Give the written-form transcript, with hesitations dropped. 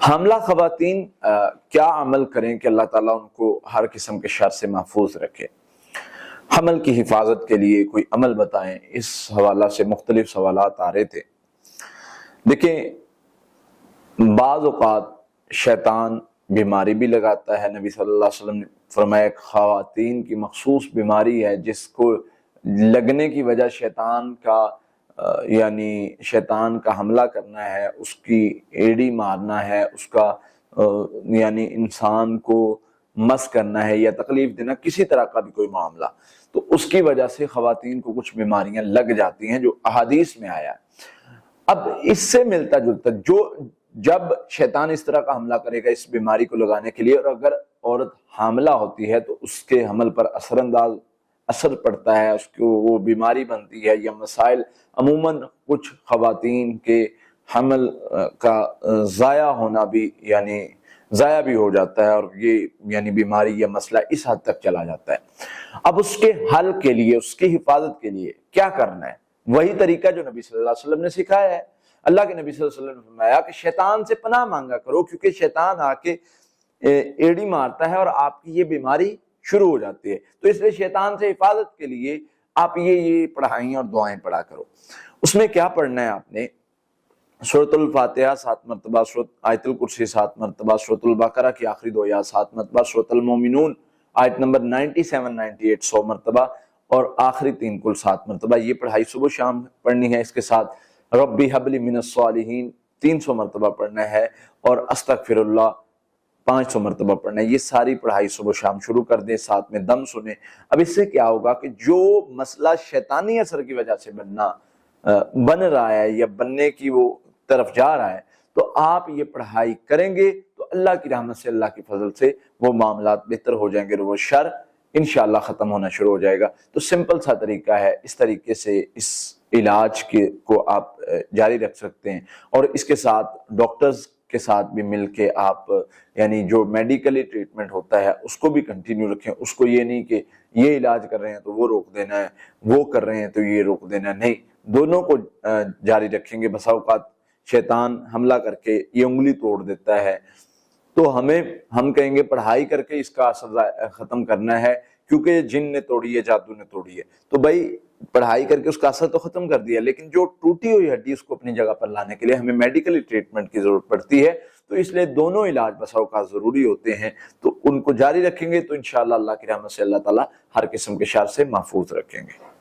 حاملہ خواتین کیا عمل کریں کہ اللہ تعالیٰ ان کو ہر قسم کے شر سے محفوظ رکھے؟ حمل کی حفاظت کے لیے کوئی عمل بتائیں، اس حوالہ سے مختلف سوالات آ رہے تھے۔ دیکھیں، بعض اوقات شیطان بیماری بھی لگاتا ہے۔ نبی صلی اللہ علیہ وسلم نے فرمایا خواتین کی مخصوص بیماری ہے جس کو لگنے کی وجہ شیطان کا حملہ کرنا ہے، اس کی ایڑی مارنا ہے، اس کا یعنی انسان کو مس کرنا ہے یا تکلیف دینا، کسی طرح کا بھی کوئی معاملہ، تو اس کی وجہ سے خواتین کو کچھ بیماریاں لگ جاتی ہیں جو احادیث میں آیا ہے۔ اب اس سے ملتا جلتا جب شیطان اس طرح کا حملہ کرے گا اس بیماری کو لگانے کے لیے، اور اگر عورت حاملہ ہوتی ہے تو اس کے حمل پر اثر پڑتا ہے، اس کو وہ بیماری بنتی ہے یا مسائل، عموماً کچھ خواتین کے حمل کا ضائع بھی ہو جاتا ہے، اور یہ یعنی بیماری یا مسئلہ اس حد تک چلا جاتا ہے۔ اب اس کے حل کے لیے، اس کی حفاظت کے لیے کیا کرنا ہے؟ وہی طریقہ جو نبی صلی اللہ علیہ وسلم نے سکھایا ہے۔ اللہ کے نبی صلی اللہ علیہ وسلم نے فرمایا کہ شیطان سے پناہ مانگا کرو، کیونکہ شیطان آ کے ایڑی مارتا ہے اور آپ کی یہ بیماری شروع ہو جاتی ہے۔ تو اس لیے شیطان سے حفاظت کے لیے آپ یہ پڑھائیں اور دعائیں پڑھا کرو۔ اس میں کیا پڑھنا ہے آپ نے؟ سورۃ الفاتحہ 7 مرتبہ، سورۃ آیت الکرسی 7 مرتبہ، سورۃ البقرہ کی آخری 2 آیات 7 مرتبہ، سورۃ المومنون آیت نمبر 97 98 100 مرتبہ، اور آخری 3 کل 7 مرتبہ۔ یہ پڑھائی صبح شام پڑھنی ہے۔ اس کے ساتھ ربی حب لی من الصالحین 300 مرتبہ پڑھنا ہے، اور استغفر اللہ 500 مرتبہ پڑھنا ہے۔ یہ ساری پڑھائی صبح شام شروع کر دیں، ساتھ میں دم سنیں۔ اب اس سے کیا ہوگا کہ جو مسئلہ شیطانی اثر کی وجہ سے بن رہا ہے یا بننے کی وہ طرف جا رہا ہے، تو آپ یہ پڑھائی کریں گے تو اللہ کی رحمت سے، اللہ کی فضل سے وہ معاملات بہتر ہو جائیں گے، اور وہ شر انشاءاللہ ختم ہونا شروع ہو جائے گا۔ تو سمپل سا طریقہ ہے، اس طریقے سے اس علاج کو آپ جاری رکھ سکتے ہیں، اور اس کے ساتھ ڈاکٹرز کے ساتھ بھی مل کے آپ یعنی جو میڈیکلی ٹریٹمنٹ ہوتا ہے اس کو بھی کنٹینیو رکھیں۔ اس کو یہ نہیں کہ یہ علاج کر رہے ہیں تو وہ روک دینا ہے، وہ کر رہے ہیں تو یہ روک دینا ہے، نہیں، دونوں کو جاری رکھیں گے۔ بسا اوقات شیطان حملہ کر کے یہ انگلی توڑ دیتا ہے، تو ہم کہیں گے پڑھائی کر کے اس کا اثر ختم کرنا ہے، کیونکہ جن نے توڑی ہے، جادو نے توڑی ہے، تو بھائی پڑھائی کر کے اس کا اثر تو ختم کر دیا، لیکن جو ٹوٹی ہوئی ہڈی اس کو اپنی جگہ پر لانے کے لیے ہمیں میڈیکلی ٹریٹمنٹ کی ضرورت پڑتی ہے۔ تو اس لیے دونوں علاج بسا اوقات ضروری ہوتے ہیں، تو ان کو جاری رکھیں گے تو انشاءاللہ اللہ کی رحمت سے اللہ تعالیٰ ہر قسم کے شر سے محفوظ رکھیں گے۔